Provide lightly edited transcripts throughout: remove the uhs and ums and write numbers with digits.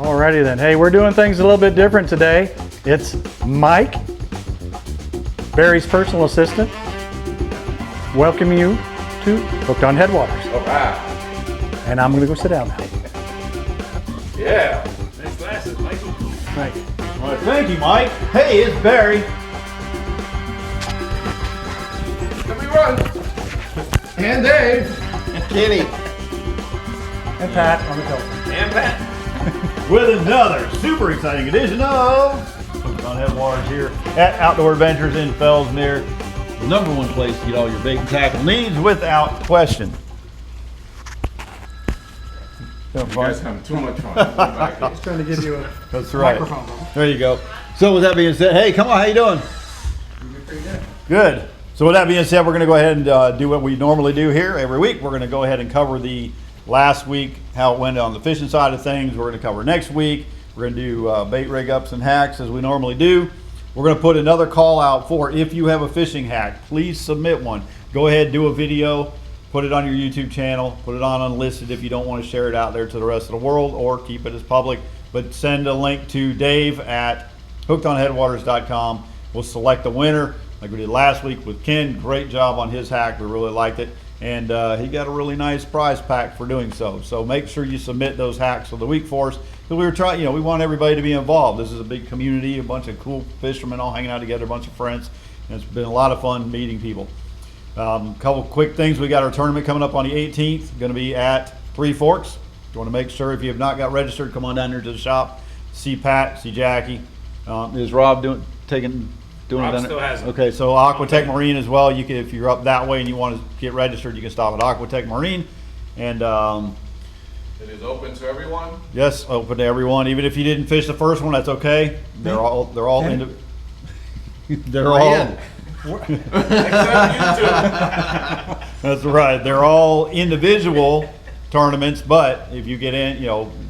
Alrighty then. Hey, we're doing things a little bit different today. It's Mike, Barry's personal assistant, welcoming you to Hooked on Headwaters. All right. And I'm going to go sit down now. Yeah. Nice glasses, Mikey. Right. Well, thank you, Mike. Hey, it's Barry. Let me run. And Dave. And Kenny. And Pat on the telephone. And Pat. With another super exciting edition of Hooked on Headwaters here at Outdoor Adventures in Fellsmere. The number one place to get all your bait and tackle needs without question. You guys having too much fun. Back here. Just trying to give you a That's right. microphone. There you go. So with that being said, hey, come on, how you doing? Pretty good. Good. So with that being said, we're going to go ahead and do what we normally do here every week. We're going to go ahead and cover the last week, how it went on the fishing side of things. We're going to cover next week. We're going to do bait rig ups and hacks as we normally do. We're going to put another call out for if you have a fishing hack, please submit one. Go ahead, do a video, put it on your YouTube channel, put it on unlisted if you don't want to share it out there to the rest of the world, or keep it as public. But send a link to Dave at hookedonheadwaters.com. We'll select the winner like we did last week with Ken. Great job on his hack. We really liked it. And he got a really nice prize pack for doing so. So make sure you submit those hacks of the week for us. Because we were trying, we want everybody to be involved. This is a big community, a bunch of cool fishermen all hanging out together, a bunch of friends. And it's been a lot of fun meeting people. Couple quick things. We got our tournament coming up on the 18th. Going to be at Three Forks. You want to make sure if you have not got registered, come on down here to the shop. See Pat, see Jackie. Is Rob doing Rob it? still has it. Okay, so Aquatech Marine as well. You can, if you're up that way and you want to get registered, you can stop at Aquatech Marine. And It is open to everyone. yes, open to everyone. Even if you didn't fish the first one, that's okay. They're all Kenny? they're all Except you two. That's right. They're all individual tournaments, but if you get in,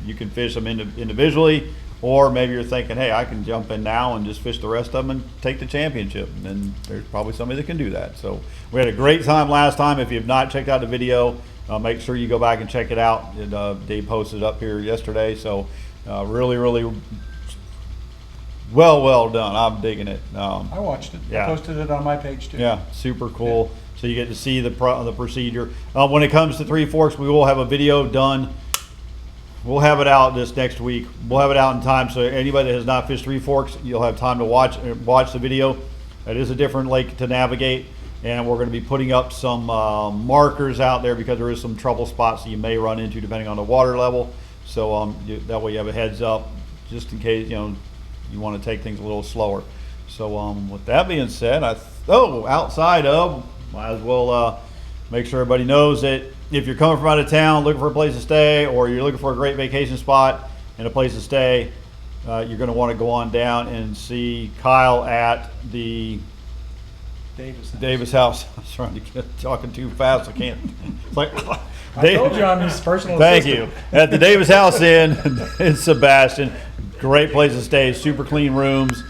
you can fish them individually. Or maybe you're thinking, hey, I can jump in now and just fish the rest of them and take the championship. And there's probably somebody that can do that. So we had a great time last time. If you have not checked out the video, make sure you go back and check it out. Dave posted it up here yesterday. So really, really well done. I'm digging it. I watched it. Yeah. I posted it on my page too. Yeah, super cool. Yeah. So you get to see the procedure. When it comes to Three Forks, we will have a video done. We'll have it out this next week. We'll have it out in time, so anybody that has not fished Three Forks, you'll have time to watch the video. It is a different lake to navigate, and we're going to be putting up some markers out there because there is some trouble spots that you may run into depending on the water level. So that way you have a heads up, just in case you want to take things a little slower. So with that being said, outside of, might as well make sure everybody knows that if you're coming from out of town looking for a place to stay, or you're looking for a great vacation spot and a place to stay, you're going to want to go on down and see Kyle at the Davis house. I was trying to get talking too fast. I can't. It's like I told you I'm his personal Thank assistant. you. At the Davis house in Sebastian. Great place to stay. Super clean rooms.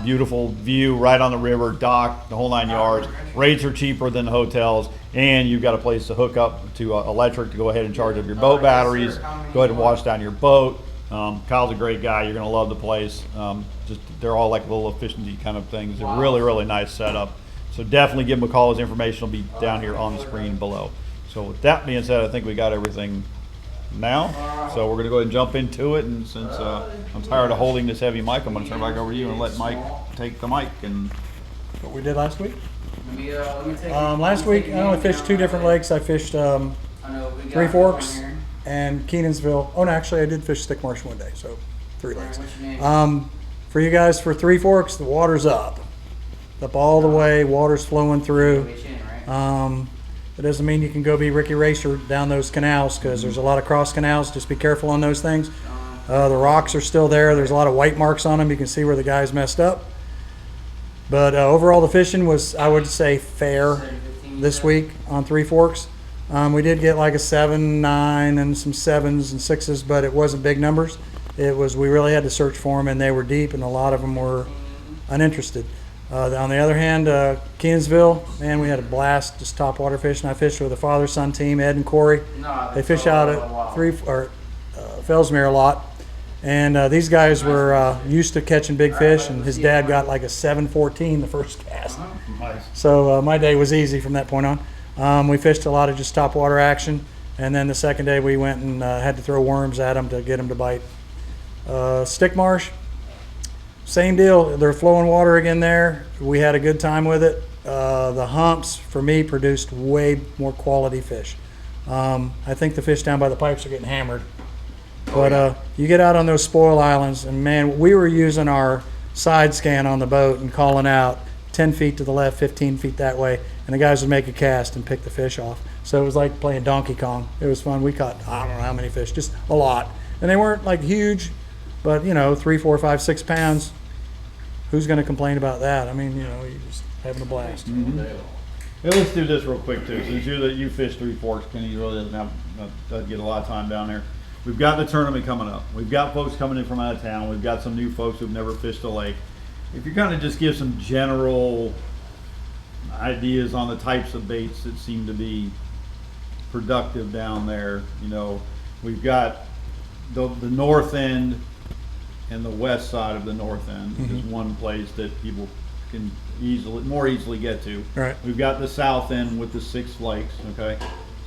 Beautiful view right on the river, dock, the whole 9 yards. Rates are cheaper than the hotels, and you've got a place to hook up to electric to go ahead and charge up your boat batteries. Go ahead and wash down your boat. Kyle's a great guy. You're going to love the place. They're all like little efficiency kind of things. They're really, really nice setup. So definitely give him a call. His information will be down here on the screen below. So with that being said, I think we got everything now. So we're going to go ahead and jump into it. And since I'm tired of holding this heavy mic, I'm going to turn it back over to you and let Mike take the mic. And What we did last week? Let me take Last week I only fished two different lakes. I fished Three Forks and Kenansville. Oh no, actually I did fish Stick Marsh one day, so 3 lakes. For you guys, for Three Forks, the water's up all the way. Water's flowing through. It doesn't mean you can go be Ricky Racer down those canals, because there's a lot of cross canals. Just be careful on those things. The rocks are still there. There's a lot of white marks on them. You can see where the guys messed up. But overall, the fishing was, I would say, fair this week on Three Forks. We did get like a 7, 9, and some 7s and 6s, but it wasn't big numbers. We really had to search for them, and they were deep, and a lot of them were uninterested. On the other hand, Kenansville, man, we had a blast just topwater fishing. I fished with a father-son team, Ed and Corey. They fish out at Fellsmere a lot. And these guys were used to catching big fish, and his dad got like a 714 the first cast. Nice. So my day was easy from that point on. We fished a lot of just topwater action, and then the second day we went and had to throw worms at them to get them to bite. Stick marsh, same deal. They're flowing water again there. We had a good time with it. The humps, for me, produced way more quality fish. I think the fish down by the pipes are getting hammered. But you get out on those spoil islands, and man, we were using our side scan on the boat and calling out 10 feet to the left, 15 feet that way, and the guys would make a cast and pick the fish off. So it was like playing Donkey Kong. It was fun. We caught, I don't know how many fish, just a lot. And they weren't like huge, but 3, 4, 5, 6 pounds. Who's going to complain about that? I mean, you're just having a blast. Mm-hmm. Hey, let's do this real quick too. Since you fish Three Forks, Kenny really doesn't get a lot of time down there. We've got the tournament coming up. We've got folks coming in from out of town. We've got some new folks who've never fished the lake. If you kind of just give some general ideas on the types of baits that seem to be productive down there, we've got the north end and the west side of the north end is one place that people can more easily get to. Right. We've got the south end with the 6 lakes, okay?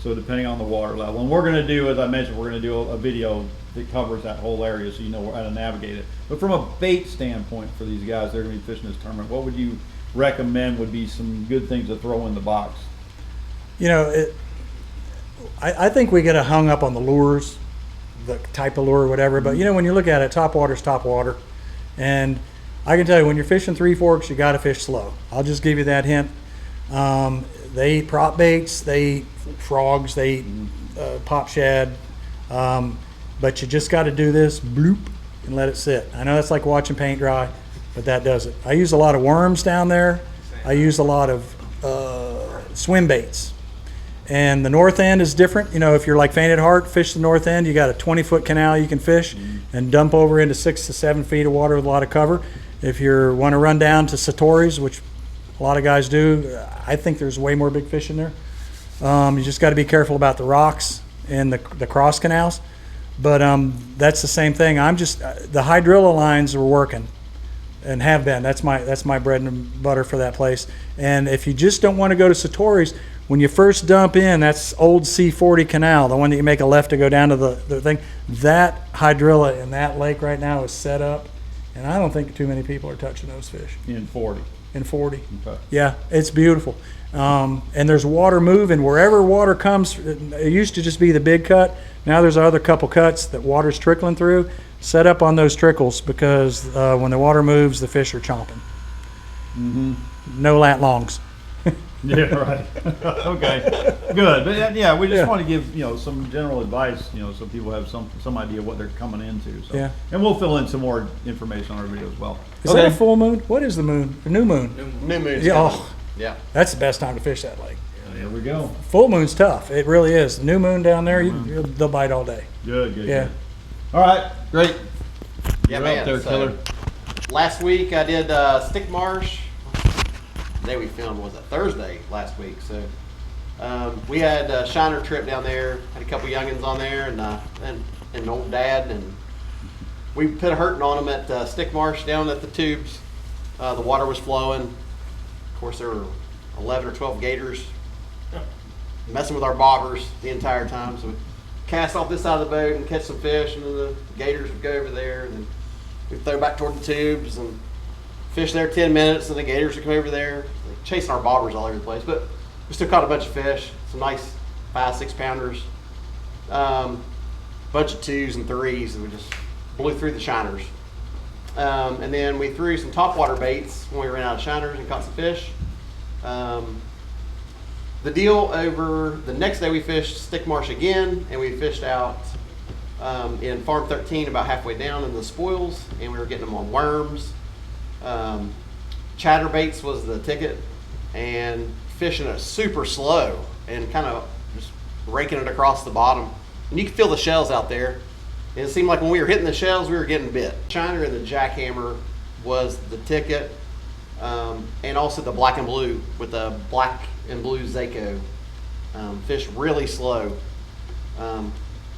So depending on the water level. And we're gonna do, as I mentioned, we're gonna do a video that covers that whole area so you know how to navigate it. But from a bait standpoint for these guys, they're gonna be fishing this tournament, what would you recommend would be some good things to throw in the box? I think we get hung up on the lures, the type of lure or whatever, but when you look at it, top water's top water. And I can tell you, when you're fishing Three Forks, you got to fish slow. I'll just give you that hint. They eat prop baits, they eat frogs, they eat pop shad, but you just got to do this, bloop, and let it sit. I know that's like watching paint dry, but that does it. I use a lot of worms down there. I use a lot of swim baits. And the north end is different. If you're like faint at heart, fish the north end. You got a 20-foot canal you can fish and dump over into 6 to 7 feet of water with a lot of cover. If you want to run down to Satori's, which a lot of guys do, I think there's way more big fish in there. You just got to be careful about the rocks and the cross canals. But that's the same thing. The hydrilla lines are working and have been. That's my bread and butter for that place. And if you just don't want to go to Satori's, when you first dump in, that's old C40 canal, the one that you make a left to go down to the thing. That hydrilla in that lake right now is set up, and I don't think too many people are touching those fish. In 40. In 40. Okay. Yeah, it's beautiful. And there's water moving wherever water comes. It used to just be the big cut. Now there's other couple cuts that water's trickling through. Set up on those trickles because when the water moves, the fish are chomping. No lat longs. Yeah, right. Okay, good. But yeah, we just want to give some general advice, so people have some idea what they're coming into. So Yeah. and we'll fill in some more information on our video as well. Is that a full moon? What is the moon? A new moon. New moon's Yeah, coming. oh, Yeah. that's the best time to fish that lake. There we go. Full moon's tough. It really is. New moon down there, they'll bite all day. Good. Yeah. Good. All right, great. Yeah, You're man. up there, so, killer. last week I did Stick Marsh. The day we filmed was a Thursday last week. So we had a shiner trip down there. Had a couple youngins on there and an old dad, and we put a hurting on them at Stick Marsh down at the tubes. The water was flowing. Of course, there were 11 or 12 gators messing with our bobbers the entire time. So we cast off this side of the boat and catch some fish, and then the gators would go over there, and then we'd throw back toward the tubes and fish there 10 minutes, and the gators would come over there, chasing our bobbers all over the place. But we still caught a bunch of fish, some nice 5-6 pounders, bunch of 2s and 3s, and we just blew through the shiners. And then we threw some topwater baits when we ran out of shiners and caught some fish. The deal over the next day, we fished Stick Marsh again, and we fished out in Farm 13 about halfway down in the spoils, and we were getting them on worms. Chatterbaits was the ticket, and fishing it super slow and kind of just raking it across the bottom. And you could feel the shells out there. And it seemed like when we were hitting the shells, we were getting bit. Shiner and the jackhammer was the ticket, and also the black and blue with the black and blue Zaco. Fished really slow. One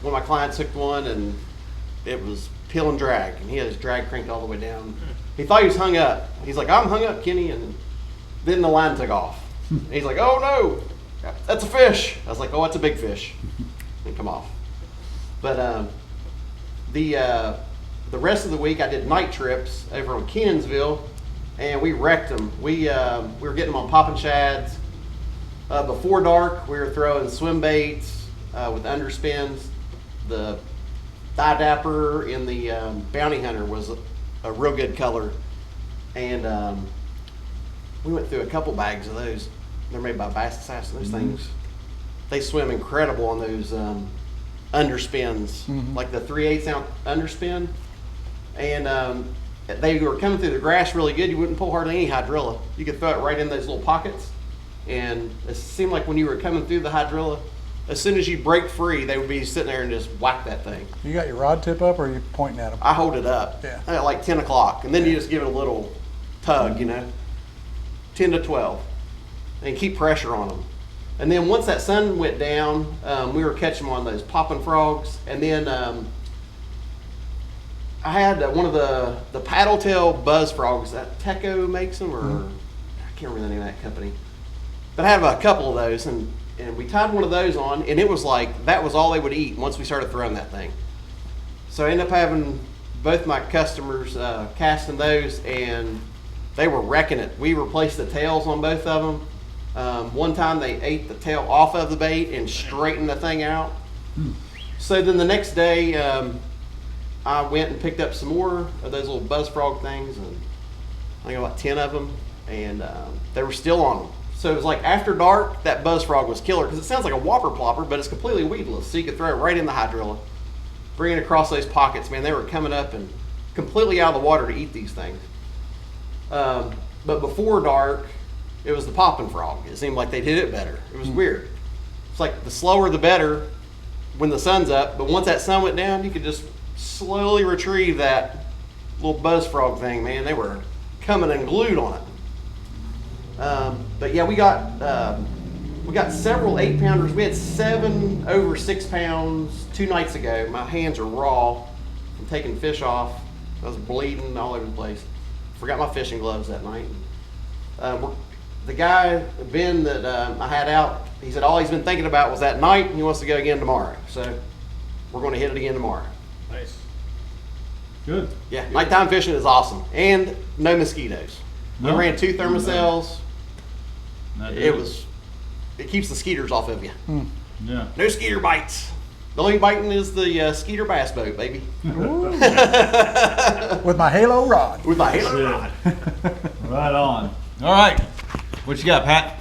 of my clients hooked one, and it was peel and drag, and he had his drag cranked all the way down. He thought he was hung up. He's like, I'm hung up, Kenny, and then the line took off. And he's like, oh no, that's a fish. I was like, oh, that's a big fish. And come off. But the rest of the week I did night trips over on Kenansville, and we wrecked them. We were getting them on popping shads. Before dark, we were throwing swim baits with underspins. The Thigh Dapper in the Bounty Hunter was a real good color, and we went through a couple bags of those. They're made by Bass Assassin. Those things, they swim incredible on those underspins, like the 3/8 ounce underspin, and they were coming through the grass really good. You wouldn't pull hardly any hydrilla. You could throw it right in those little pockets, and it seemed like when you were coming through the hydrilla, as soon as you break free, they would be sitting there and just whack that thing. You got your rod tip up, or are you pointing at them? I hold it up at like 10 o'clock, and then you just give it a little tug, 10 to 12, and keep pressure on them. And then once that sun went down, we were catching them on those popping frogs, and then I had one of the paddle tail buzz frogs that Teco makes them, or I can't remember the name of that company, but I have a couple of those, and we tied one of those on, and it was like that was all they would eat once we started throwing that thing. So I ended up having both my customers casting those, and they were wrecking it. We replaced the tails on both of them. One time they ate the tail off of the bait and straightened the thing out. So then the next day, I went and picked up some more of those little buzz frog things, and I think about 10 of them, and they were still on them. So it was like after dark, that buzz frog was killer, because it sounds like a whopper plopper, but it's completely weedless. So you could throw it right in the hydrilla, bring it across those pockets. Man, they were coming up and completely out of the water to eat these things. But before dark, it was the popping frog. It seemed like they did it better. It was weird. It's like the slower the better when the sun's up, but once that sun went down, you could just slowly retrieve that little buzz frog thing. Man, they were coming and glued on it. But yeah, we got several 8-pounders. We had 7 over 6 pounds 2 nights ago. My hands are raw from taking fish off. I was bleeding all over the place. Forgot my fishing gloves that night. The guy, Ben, that I had out, he said all he's been thinking about was that night, and he wants to go again tomorrow. So we're going to hit it again tomorrow. Nice. Good. Yeah, nighttime fishing is awesome. And no mosquitoes. No. We ran 2 thermocells. It It keeps the skeeters off of you. Yeah. No skeeter bites. The only biting is the skeeter bass boat, baby. With my halo rod. With my halo rod. Right on. All right. What you got, Pat?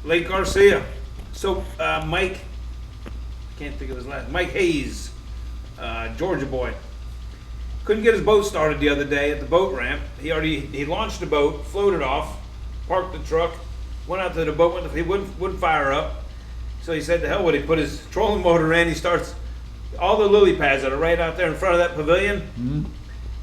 Lake Garcia. So Mike, can't think of his last. Mike Hayes, Georgia boy, couldn't get his boat started the other day at the boat ramp. He launched the boat, floated off, parked the truck, went out to the boat. He wouldn't fire up. So he said, "To hell with it." He put his trolling motor in. He starts all the lily pads that are right out there in front of that pavilion.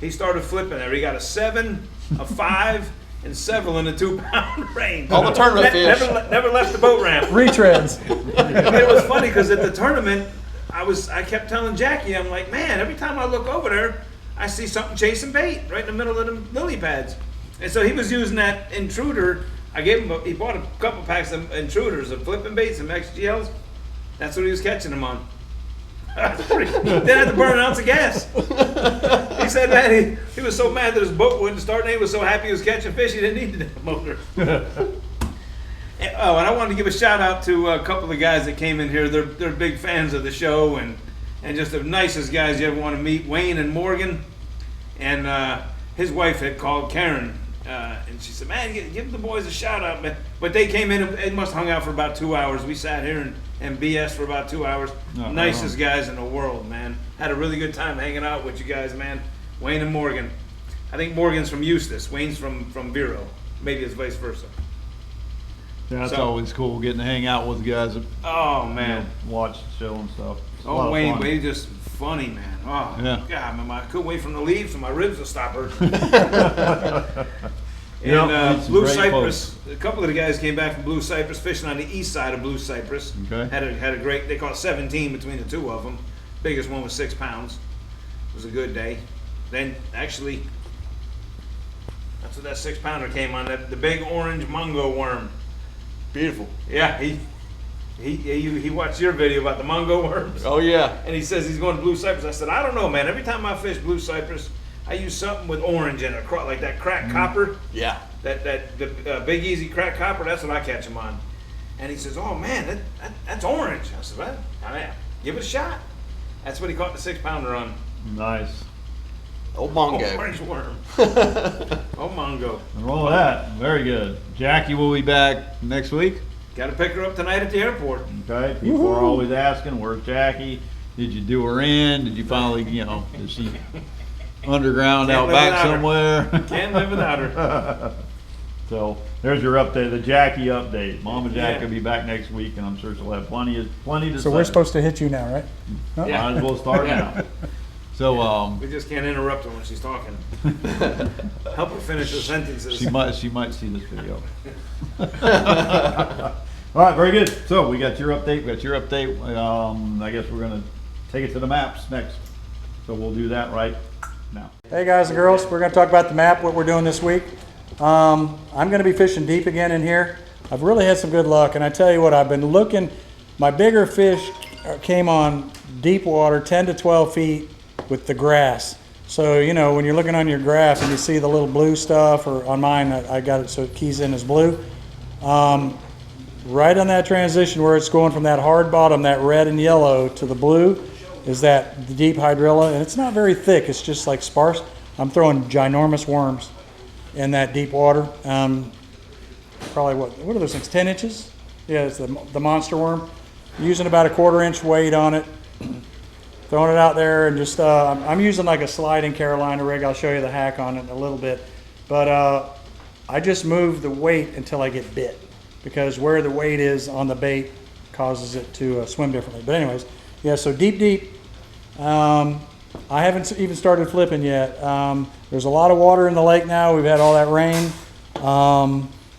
He started flipping there. He got a 7, a 5, and several in the 2-pound range. All the tournament fish. Never left the boat ramp. Retreads. It was funny because at the tournament, I kept telling Jackie, I'm like, man, every time I look over there, I see something chasing bait right in the middle of the lily pads. And so he was using that intruder. He bought a couple packs of intruders, of flipping baits and XGLs. That's what he was catching them on. Didn't have to burn an ounce of gas. He said, man, he was so mad that his boat wouldn't start, and he was so happy he was catching fish, he didn't need the motor. And I wanted to give a shout out to a couple of guys that came in here. They're big fans of the show, and just the nicest guys you ever want to meet. Wayne and Morgan, and his wife had called Karen, and she said, man, give the boys a shout out, man. But they came in, and they must have hung out for about 2 hours. We sat here and BS for about 2 hours. Nicest guys in the world, man. Had a really good time hanging out with you guys, man. Wayne and Morgan. I think Morgan's from Eustis. Wayne's from Vero. Maybe it's vice versa. Yeah, that's always cool getting to hang out with the guys that watch the show and stuff. Oh, Wayne just funny, man. Oh, yeah. God, man, I couldn't wait from the leaves so my ribs to stop hurting. And Blue Cypress, a couple of the guys came back from Blue Cypress, fishing on the east side of Blue Cypress. Okay. Had a great, they call it 17 between the two of them. biggest one was 6 pounds. It was a good day. Then actually, that's what that 6 pounder came on, the big orange mungo worm. Beautiful. Yeah, he watched your video about the mungo worms. Oh yeah. And he says he's going to Blue Cypress. I said, I don't know, man. Every time I fish Blue Cypress, I use something with orange in it, like that cracked copper. Yeah. The Big Easy cracked copper. That's what I catch them on. And he says, oh man, that's orange. I said, well, I mean, give it a shot. That's what he caught the 6 pounder on. Nice. Old Mongo. Orange worm. Oh, Mongo. And roll that. Very good. Jackie will be back next week. Got to pick her up tonight at the airport. Okay. People are always asking, where's Jackie? Did you do her in? Did you finally, is she underground Can't out live back without her. somewhere? Can't live without her. So there's your update, the Jackie update. Mama Jack Yeah. will be back next week, and I'm sure she'll have plenty to So say. we're supposed to hit you now, right? No? Yeah. Might as well start now. So We just can't interrupt her when she's talking. Help her finish her sentences. she might see this video. All right, very good. So we got your update. I guess we're gonna take it to the maps next. So we'll do that right now. Hey guys and girls, we're going to talk about the map, what we're doing this week. I'm going to be fishing deep again in here. I've really had some good luck, and I tell you what, I've been looking, my bigger fish came on deep water, 10 to 12 feet with the grass. So, when you're looking on your graph and you see the little blue stuff, or on mine, I got it so it keys in as blue. Right on that transition where it's going from that hard bottom, that red and yellow, to the blue, is that the deep hydrilla, and it's not very thick, it's just like sparse. I'm throwing ginormous worms in that deep water. Probably what are those things, 10 inches? Yeah, it's the monster worm. Using about a 1/4 inch weight on it, throwing it out there, and just, I'm using like a sliding Carolina rig. I'll show you the hack on it in a little bit. But I just move the weight until I get bit, because where the weight is on the bait causes it to swim differently. But anyways, yeah, so deep. I haven't even started flipping yet. There's a lot of water in the lake now. We've had all that rain.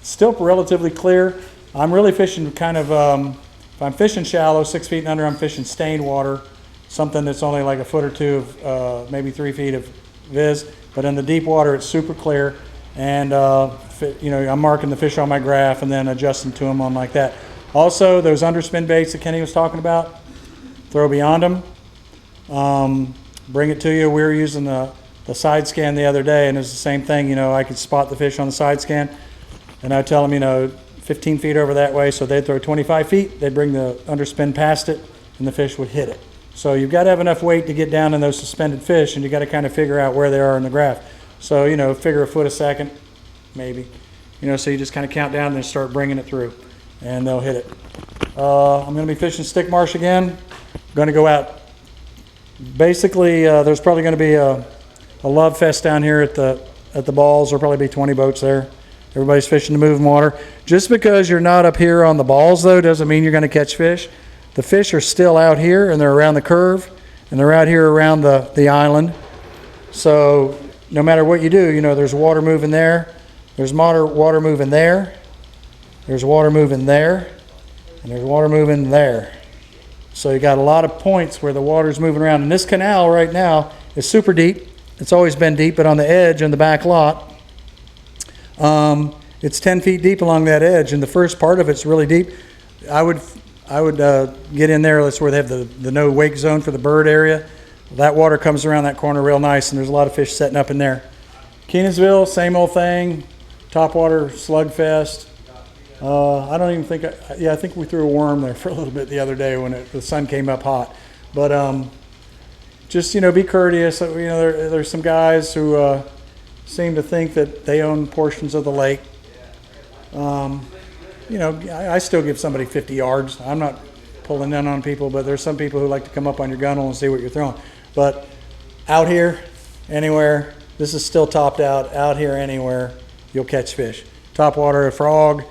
Still relatively clear. I'm really fishing kind of, if I'm fishing shallow, 6 feet and under, I'm fishing stained water, something that's only like a foot or two of, maybe 3 feet of viz. But in the deep water, it's super clear. And, I'm marking the fish on my graph and then adjusting to them on like that. Also, those underspin baits that Kenny was talking about, throw beyond them. Bring it to you. We were using the side scan the other day, and it's the same thing. I could spot the fish on the side scan, and I'd tell them, 15 feet over that way, so they'd throw 25 feet, they'd bring the underspin past it, and the fish would hit it. So you've got to have enough weight to get down in those suspended fish, and you got to kind of figure out where they are in the graph. So, figure a foot a second, maybe. So you just kind of count down and then start bringing it through, and they'll hit it. I'm going to be fishing stick marsh again. I'm going to go out. Basically, there's probably going to be a love fest down here at the balls. There'll probably be 20 boats there. Everybody's fishing the moving water. Just because you're not up here on the balls, though, doesn't mean you're going to catch fish. The fish are still out here, and they're around the curve, and they're out here around the island. So no matter what you do, there's water moving there. There's water moving there. There's water moving there. And there's water moving there. So you got a lot of points where the water's moving around. And this canal right now is super deep. It's always been deep, but on the edge in the back lot, it's 10 feet deep along that edge, and the first part of it's really deep. I would get in there. That's where they have the no wake zone for the bird area. That water comes around that corner real nice, and there's a lot of fish setting up in there. Kenansville, same old thing. Topwater slugfest. I don't even think, I think we threw a worm there for a little bit the other day when the sun came up hot. But just, be courteous. There's some guys who seem to think that they own portions of the lake. I still give somebody 50 yards. I'm not pulling in on people, but there's some people who like to come up on your gunnel and see what you're throwing. But out here, anywhere, this is still topped out. Out here, anywhere, you'll catch fish. Topwater, a frog,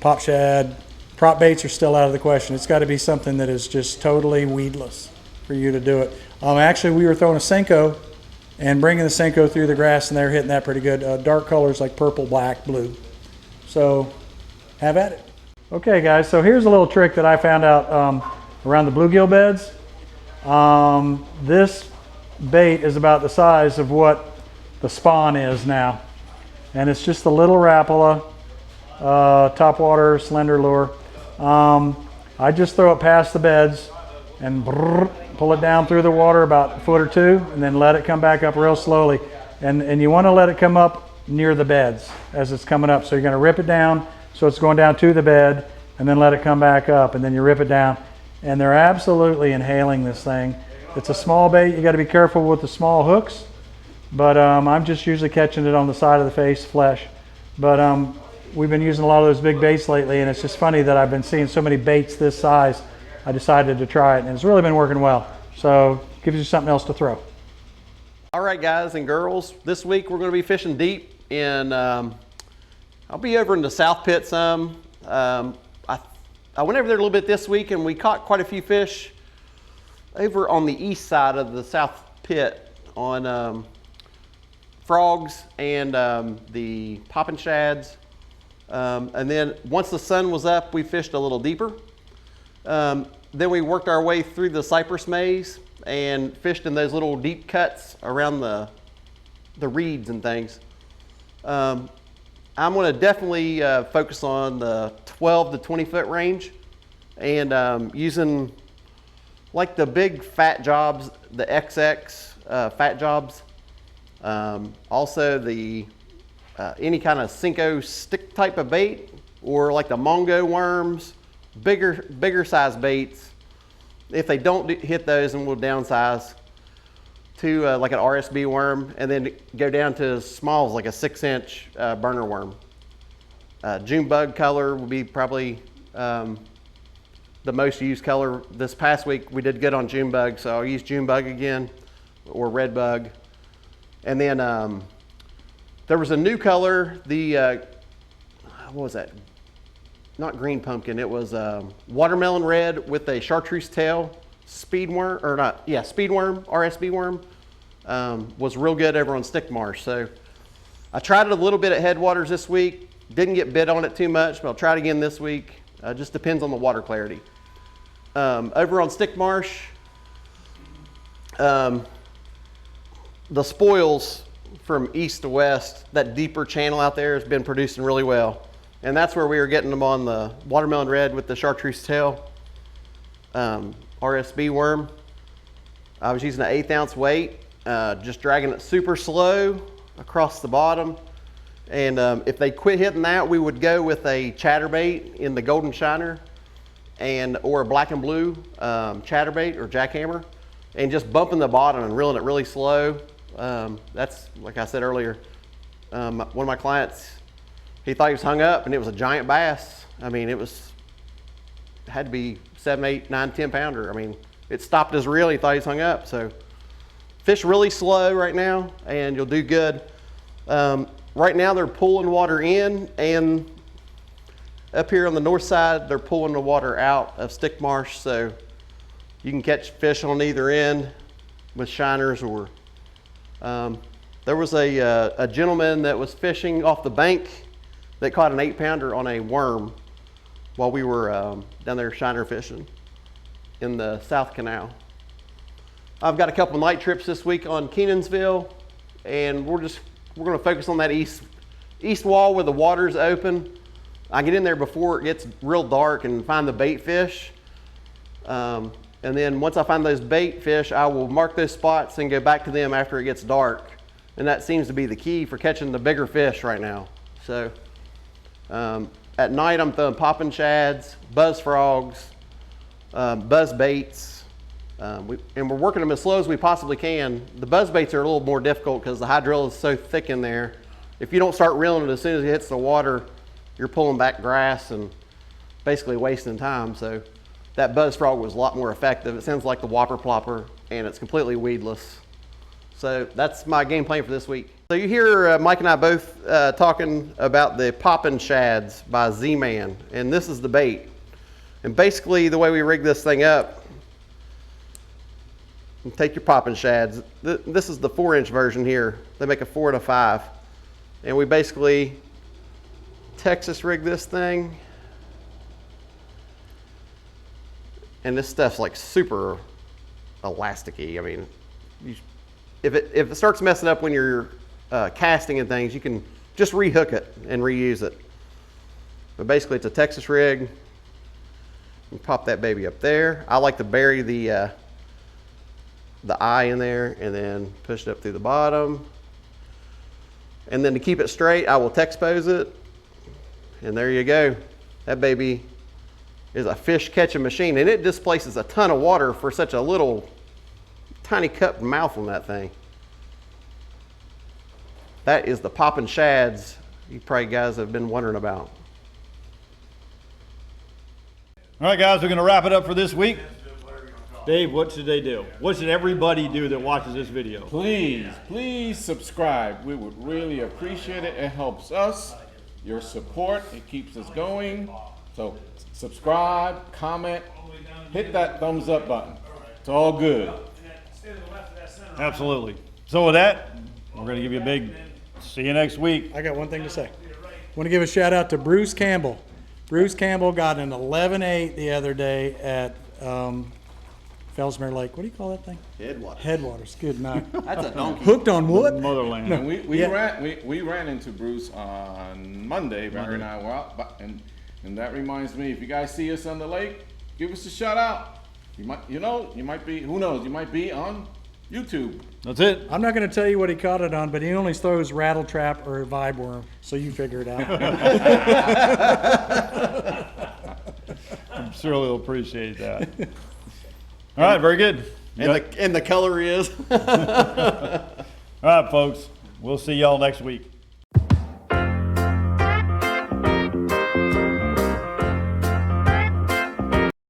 pop shad, prop baits are still out of the question. It's got to be something that is just totally weedless for you to do it. Actually, we were throwing a Senko and bringing the Senko through the grass, and they're hitting that pretty good. Dark colors like purple, black, blue. So have at it. Okay, guys, so here's a little trick that I found out around the bluegill beds. This bait is about the size of what the spawn is now. And it's just a little Rapala, topwater slender lure. I just throw it past the beds and pull it down through the water about a foot or two, and then let it come back up real slowly. And you want to let it come up near the beds as it's coming up. So you're going to rip it down so it's going down to the bed, and then let it come back up, and then you rip it down. And they're absolutely inhaling this thing. It's a small bait. You got to be careful with the small hooks, but I'm just usually catching it on the side of the face, flesh. But we've been using a lot of those big baits lately, and it's just funny that I've been seeing so many baits this size. I decided to try it, and it's really been working well. So it gives you something else to throw. All right, guys and girls, this week we're going to be fishing deep in, I'll be over in the South Pit some. I went over there a little bit this week, and we caught quite a few fish over on the east side of the South Pit on frogs and the poppin' shads. And then once the sun was up, we fished a little deeper. Then we worked our way through the cypress maze and fished in those little deep cuts around the reeds and things. I'm going to definitely focus on the 12 to 20 foot range, and using like the big fat jobs, the XX fat jobs. Also the any kind of Cinco stick type of bait, or like the Mongo worms, bigger size baits. If they don't hit those, then we'll downsize to like an RSB worm, and then go down to as small as like a 6-inch burner worm. June bug color will be probably the most used color. This past week we did good on June bug, so I'll use June bug again, or red bug. And then there was a new color, the what was that? Not green pumpkin, it was watermelon red with a chartreuse tail, speed worm, or not, yeah, speed worm, RSB worm. Was real good over on Stick Marsh. So I tried it a little bit at Headwaters this week, didn't get bit on it too much, but I'll try it again this week. Just depends on the water clarity. Over on Stick Marsh, the spoils from east to west, that deeper channel out there has been producing really well. And that's where we were getting them on the watermelon red with the chartreuse tail RSB worm. I was using an 1/8 ounce weight, just dragging it super slow across the bottom. And if they quit hitting that, we would go with a chatterbait in the golden shiner, or a black and blue chatterbait or jackhammer, and just bumping the bottom and reeling it really slow. That's, like I said earlier, one of my clients, he thought he was hung up, and it was a giant bass. I mean, it had to be 7, 8, 9, 10 pounder. I mean, it stopped his reel. He thought he was hung up. So fish really slow right now, and you'll do good. Right now they're pulling water in, and up here on the north side, they're pulling the water out of Stick Marsh. So you can catch fish on either end with shiners, or there was a gentleman that was fishing off the bank that caught an 8 pounder on a worm while we were down there shiner fishing in the South Canal. I've got a couple night trips this week on Kenansville, and we're going to focus on that east wall where the water's open. I get in there before it gets real dark and find the bait fish. And then once I find those bait fish, I will mark those spots and go back to them after it gets dark. And that seems to be the key for catching the bigger fish right now. So at night I'm throwing poppin' shads, buzz frogs, buzz baits, and we're working them as slow as we possibly can. The buzz baits are a little more difficult because the hydrilla is so thick in there. If you don't start reeling it as soon as it hits the water, you're pulling back grass and basically wasting time. So that buzz frog was a lot more effective. It sounds like the whopper plopper, and it's completely weedless. So that's my game plan for this week. So you hear Mike and I both talking about the poppin' shads by Z-Man, and this is the bait. And basically the way we rig this thing up, you take your poppin' shads. This is the 4-inch version here. They make a 4 and a 5. And we basically Texas rig this thing. And this stuff's like super elasticy. I mean, if it starts messing up when you're casting and things, you can just rehook it and reuse it. But basically, it's a Texas rig. You pop that baby up there. I like to bury the eye in there and then push it up through the bottom. And then to keep it straight, I will Texpose it. And there you go. That baby is a fish catching machine, and it displaces a ton of water for such a little tiny cupped mouth on that thing. That is the poppin' shads you probably guys have been wondering about. All right, guys, we're going to wrap it up for this week. Dave, what should they do? What should everybody do that watches this video? Please subscribe. We would really appreciate it. It helps us. Your support, it keeps us going. So subscribe, comment, hit that thumbs up button. It's all good. Absolutely. So with that, we're going to give you a big see you next week. I got one thing to say. I want to give a shout out to Bruce Campbell. Bruce Campbell got an 11.8 the other day at Fellsmere Lake. What do you call that thing? Headwaters. Headwaters. Good night. That's a donkey. Hooked on what? Motherland. And we Yeah. ran into Bruce on Monday. Barry and I were out, and that reminds me, if you guys see us on the lake, give us a shout out. You might be, who knows, you might be on YouTube. That's it. I'm not going to tell you what he caught it on, but he only throws rattle trap or vibe worm, so you figure it out. I'm sure they'll appreciate that. All right, very good. And the color is. All right, folks. We'll see y'all next week.